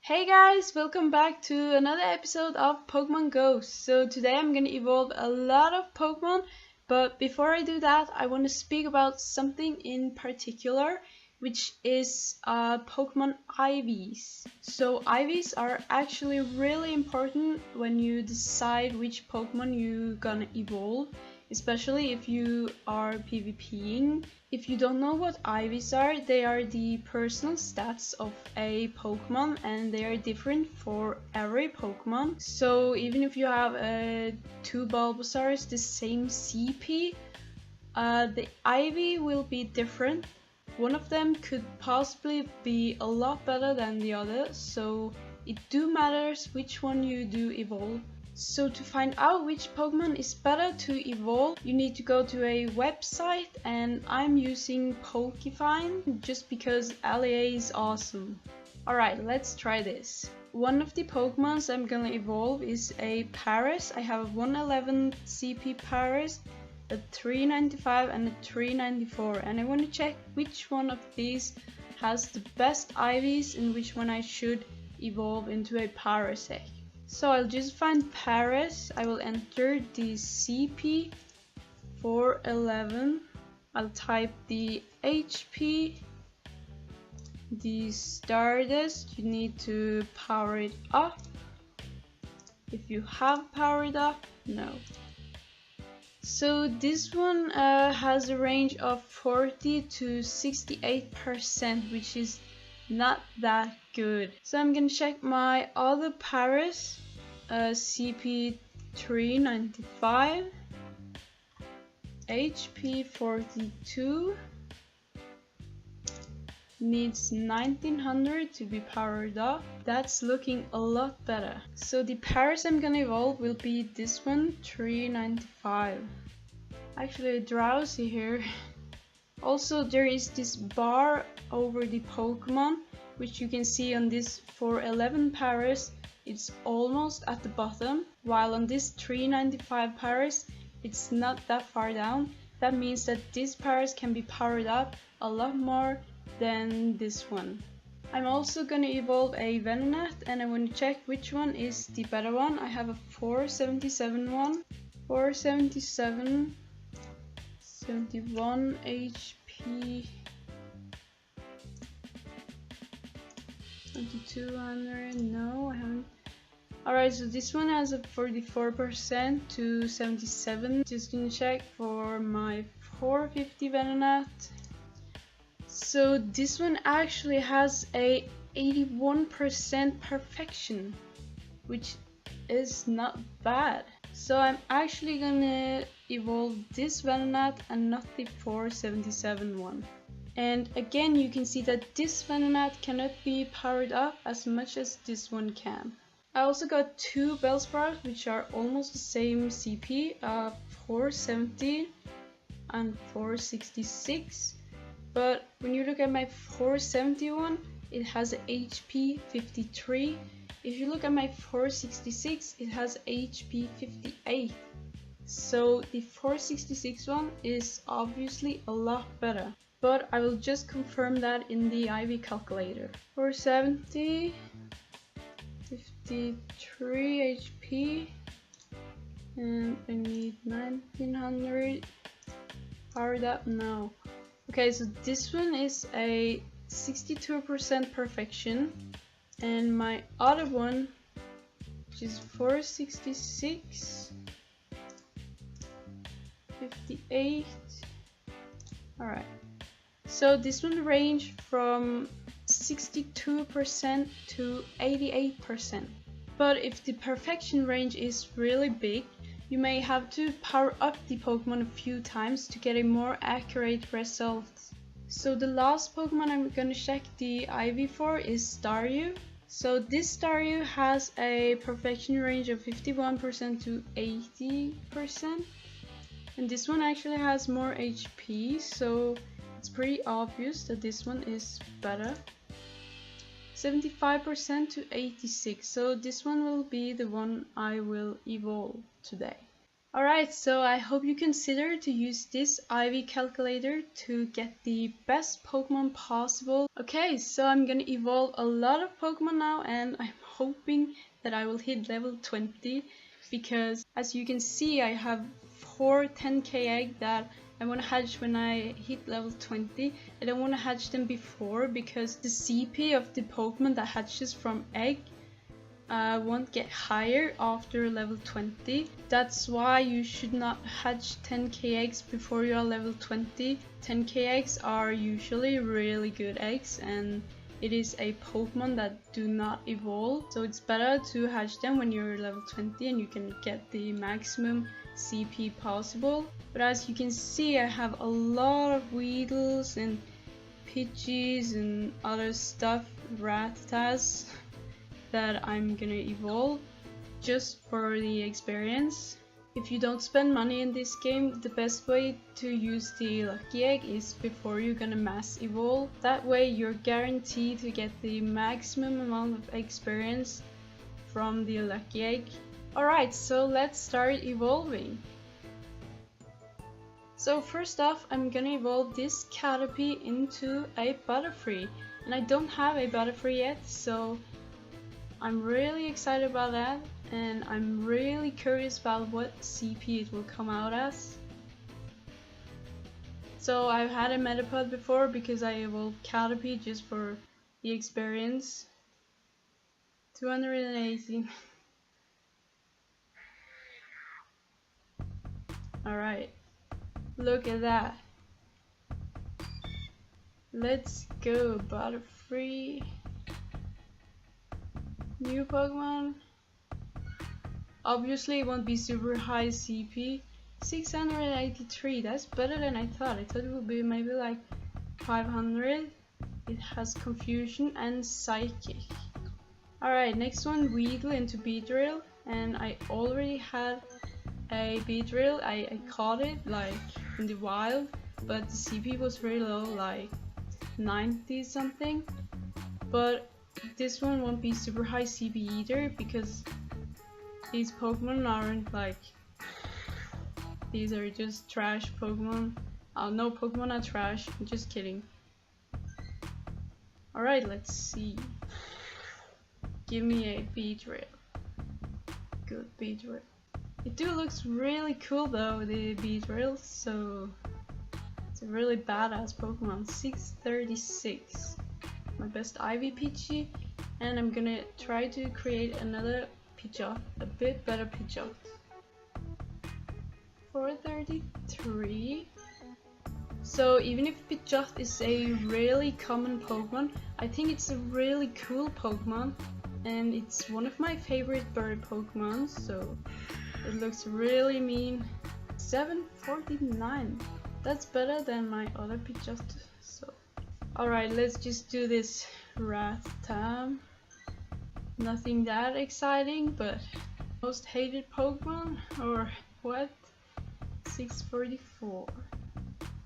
Hey guys, welcome back to another episode of Pokemon Go. So today I'm gonna evolve a lot of Pokemon, but before I do that, I want to speak about something in particular, which is Pokemon IVs. So IVs are actually really important when you decide which Pokemon you're gonna evolve, especially if you are PvPing. If you don't know what IVs are, they are the personal stats of a Pokemon and they are different for every Pokemon. So even if you have two Bulbasaurs the same CP, the IV will be different. One of them could possibly be a lot better than the other, so it do matters which one you do evolve. So to find out which Pokemon is better to evolve, you need to go to a website, and I'm using Pokefind just because LEA is awesome. Alright, let's try this. One of the Pokemons I'm gonna evolve is a Paras. I have a 111 CP Paras, a 395 and a 394, and I want to check which one of these has the best IVs and which one I should evolve into a Parasect. So I'll just find Paras. I will enter the CP 411. I'll type the HP, the Stardust. You need to power it up. If you have powered up, no. So this one has a range of 40 to 68%, which is not that good. So I'm gonna check my other Paras, CP 395, HP 42, needs 1900 to be powered up. That's looking a lot better. So the Paras I'm gonna evolve will be this one, 395. Actually drowsy here. Also there is this bar over the Pokemon, which you can see on this 411 Paras, it's almost at the bottom, while on this 395 Paras, it's not that far down. That means that this Paras can be powered up a lot more than this one. I'm also gonna evolve a Venonat, and I want to check which one is the better one. I have a 477 one, 477, 71 HP, 2200, no I haven't. Alright, so this one has a 44% to 77. Just gonna check for my 450 Venonat. So this one actually has a 81% perfection, which is not bad. So I'm actually gonna evolve this Venonat and not the 477 one. And again, you can see that this Venonat cannot be powered up as much as this one can. I also got two Bellsprout, which are almost the same CP, 470 and 466. But when you look at my 471, it has HP 53. If you look at my 466, it has HP 58. So the 466 one is obviously a lot better. But I will just confirm that in the IV calculator. 470, 53 HP, and I need 1900 powered up now. Okay, so this one is a 62% perfection, and my other one, which is 466, 58. Alright, so this one range from 62% to 88%. But if the perfection range is really big, you may have to power up the Pokemon a few times to get a more accurate result. So the last Pokemon I'm gonna check the IV for is Staryu. So this Staryu has a perfection range of 51% to 80%. And this one actually has more HP, so it's pretty obvious that this one is better. 75% to 86, so this one will be the one I will evolve today. Alright, so I hope you consider to use this IV calculator to get the best Pokemon possible. Okay, so I'm gonna evolve a lot of Pokemon now, and I'm hoping that I will hit level 20, because as you can see I have 4 10k eggs that I want to hatch when I hit level 20. I don't want to hatch them before because the CP of the Pokemon that hatches from egg won't get higher after level 20. That's why you should not hatch 10k eggs before you are level 20. 10k eggs are usually really good eggs, and it is a Pokemon that do not evolve, so it's better to hatch them when you're level 20 and you can get the maximum CP possible. But as you can see, I have a lot of Weedles and Pidgeys and other stuff, Rattatas, that I'm gonna evolve just for the experience. If you don't spend money in this game, the best way to use the lucky egg is before you're gonna mass evolve. That way you're guaranteed to get the maximum amount of experience from the lucky egg. Alright, so let's start evolving. So first off, I'm gonna evolve this Caterpie into a Butterfree, and I don't have a Butterfree yet, so I'm really excited about that, and I'm really curious about what CP it will come out as. So I've had a Metapod before because I evolved Caterpie just for the experience. 218. Alright, look at that. Let's go, Butterfree. New Pokemon. Obviously it won't be super high CP. 683, that's better than I thought. I thought it would be maybe like 500. It has Confusion and Psychic. Alright, next one, Weedle into Beedrill, and I already had a Beedrill. I caught it like in the wild, but the CP was very low, like 90 something. But this one won't be super high CP either because these Pokemon aren't like, these are just trash Pokemon. No, Pokemon are trash, I'm just kidding. Alright, let's see. Give me a Beedrill. Good Beedrill. It do looks really cool though, the Beedrill, so it's a really badass Pokemon. 636. My best Ivy Pidgey, and I'm gonna try to create another Pidgeot, a bit better Pidgeot. 433. So even if Pidgeot is a really common Pokemon, I think it's a really cool Pokemon, and it's one of my favorite bird Pokemon, so it looks really mean. 749. That's better than my other Pidgeot. So alright, let's just do this Rattata. Nothing that exciting, but most hated Pokemon, or what? 644.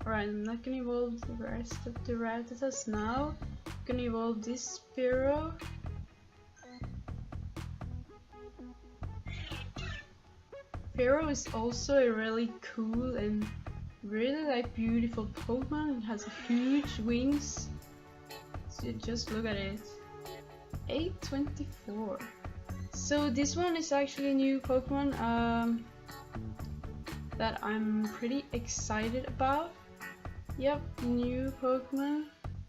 Alright, I'm not gonna evolve the rest of the Rattatas now. I'm gonna evolve this Spearow. Spearow is also a really cool and really like beautiful Pokemon. It has huge wings. So just look at it. 824. So this one is actually a new Pokemon that I'm pretty excited about. Yep, new Pokemon.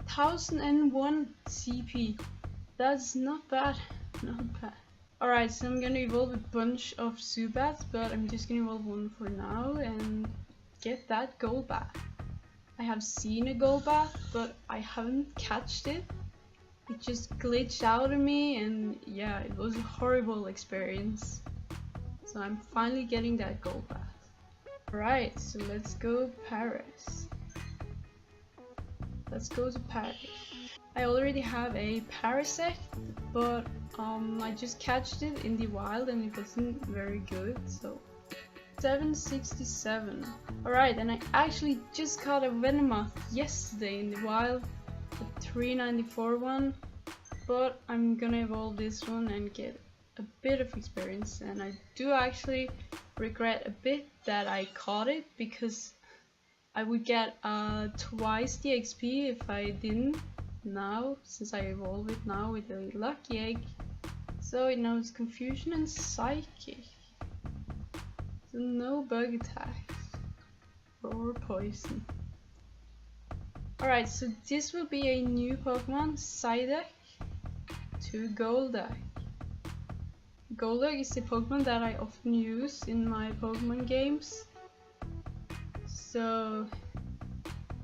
1001 CP. That's not bad. Not bad. Alright, so I'm gonna evolve a bunch of Zubats, but I'm just gonna evolve one for now and get that Golbat. I have seen a Golbat, but I haven't catched it. It just glitched out of me, and yeah, it was a horrible experience. So I'm finally getting that Golbat. Alright, so let's go Paris. Let's go to Paris. I already have a Parasect, but I just catched it in the wild and it wasn't very good, so 767. Alright, and I actually just caught a Venomoth yesterday in the wild, the 394 one, but I'm gonna evolve this one and get a bit of experience, and I do actually regret a bit that I caught it, because I would get twice the XP if I didn't now, since I evolve it now with a lucky egg. So it knows confusion and psychic. So no bug attacks or poison. Alright, so this will be a new Pokemon, Psyduck to Golduck. Golduck is the Pokemon that I often use in my Pokemon games. So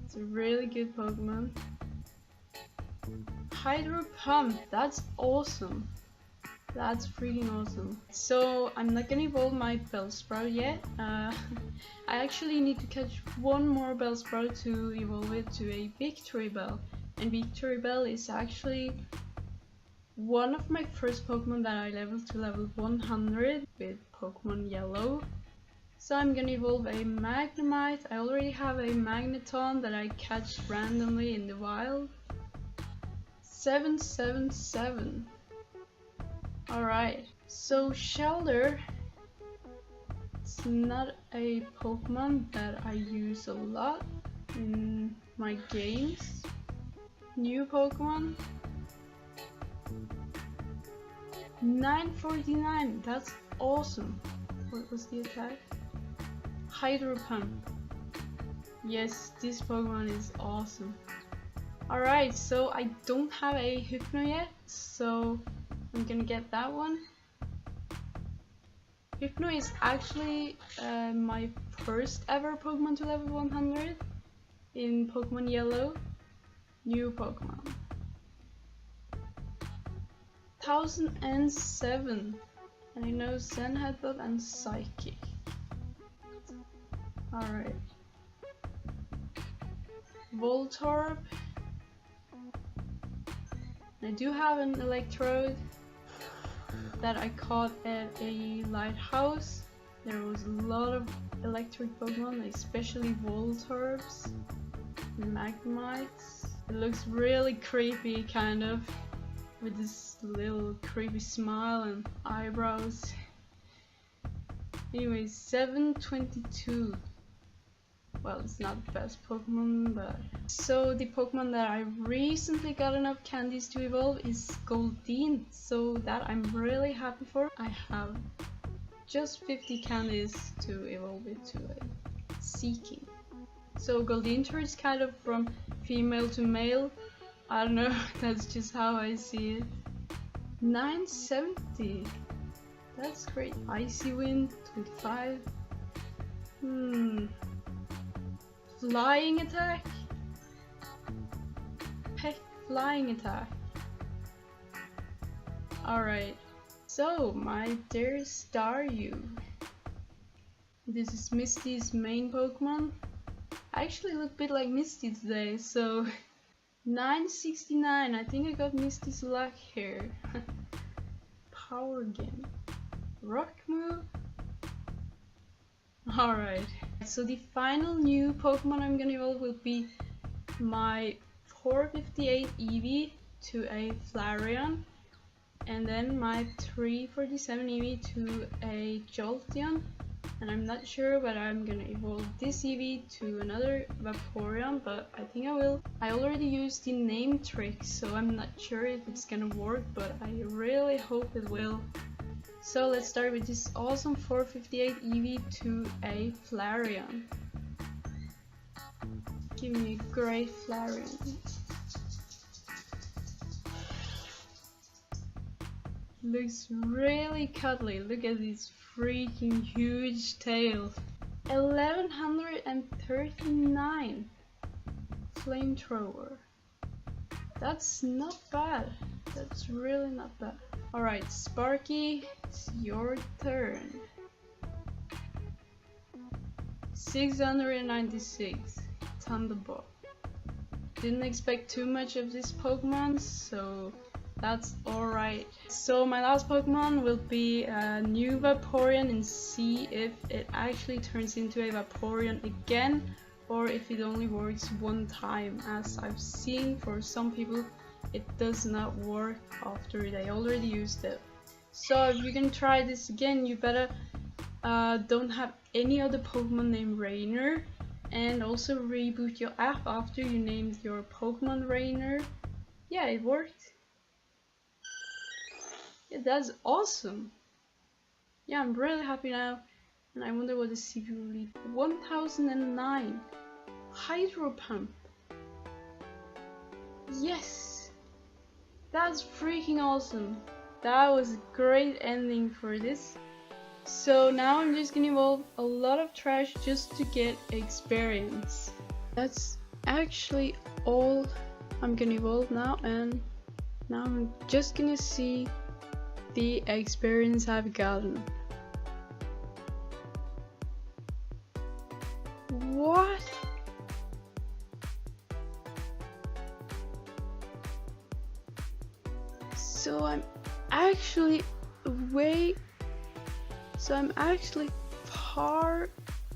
it's a really good Pokemon. Hydro Pump, that's awesome. That's freaking awesome. So I'm not gonna evolve my Bellsprout yet. I actually need to catch one more Bellsprout to evolve it to a Victreebel. And Victreebel is actually one of my first Pokemon that I leveled to level 100 with Pokemon Yellow. So I'm gonna evolve a Magnemite. I already have a Magneton that I catch randomly in the wild. 777. Alright, so Shellder, it's not a Pokemon that I use a lot in my games. New Pokemon. 949, that's awesome. What was the attack? Hydro Pump. Yes, this Pokemon is awesome. Alright, so I don't have a Hypno yet, so I'm gonna get that one. Hypno is actually my first ever Pokemon to level 100 in Pokemon Yellow. New Pokemon. 1007. And I know Zen Headbutt and Psychic. Alright. Voltorb. I do have an Electrode that I caught at a lighthouse. There was a lot of electric Pokemon, especially Voltorbs and Magnemites. It looks really creepy, kind of, with this little creepy smile and eyebrows. Anyway, 722. Well, it's not the best Pokemon, but... So the Pokemon that I recently got enough candies to evolve is Goldeen, so that I'm really happy for. I have just 50 candies to evolve it to a Seeking. So Goldeen turns kind of from female to male. I don't know, that's just how I see it. 970. That's great. Icy Wind, 25. Flying attack? Peck flying attack. Alright. So, my dear Staryu. This is Misty's main Pokemon. I actually look a bit like Misty today, so 969. I think I got Misty's luck here. Power Gem. Rock move. Alright. So the final new Pokemon I'm gonna evolve will be my 458 Eevee to a Flareon, and then my 347 Eevee to a Jolteon. And I'm not sure whether I'm gonna evolve this Eevee to another Vaporeon, but I think I will. I already used the name trick, so I'm not sure if it's gonna work, but I really hope it will. So let's start with this awesome 458 Eevee to a Flareon. Give me a great Flareon. Looks really cuddly. Look at this freaking huge tail. 1139. Flamethrower. That's not bad. That's really not bad. Alright, Sparky, it's your turn. 696. Thunderbolt. Didn't expect too much of this Pokemon, so that's alright. So my last Pokemon will be a new Vaporeon, and see if it actually turns into a Vaporeon again, or if it only works one time. As I've seen for some people, it does not work after they already used it. So if you're gonna try this again, you better don't have any other Pokemon named Rainer, and also reboot your app after you named your Pokemon Rainer. Yeah, it worked. Yeah, that's awesome. Yeah, I'm really happy now. And I wonder what the CPU will be. 1009. Hydro Pump. Yes! That's freaking awesome. That was a great ending for this. So now I'm just gonna evolve a lot of trash just to get experience. That's actually all I'm gonna evolve now, and now I'm just gonna see the experience I've gotten. What? So I'm actually far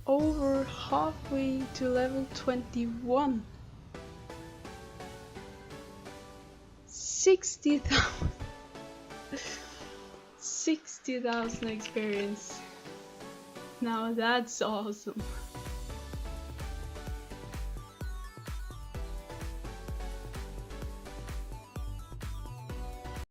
over halfway to level 21. 60,000 60,000 experience. Now that's awesome.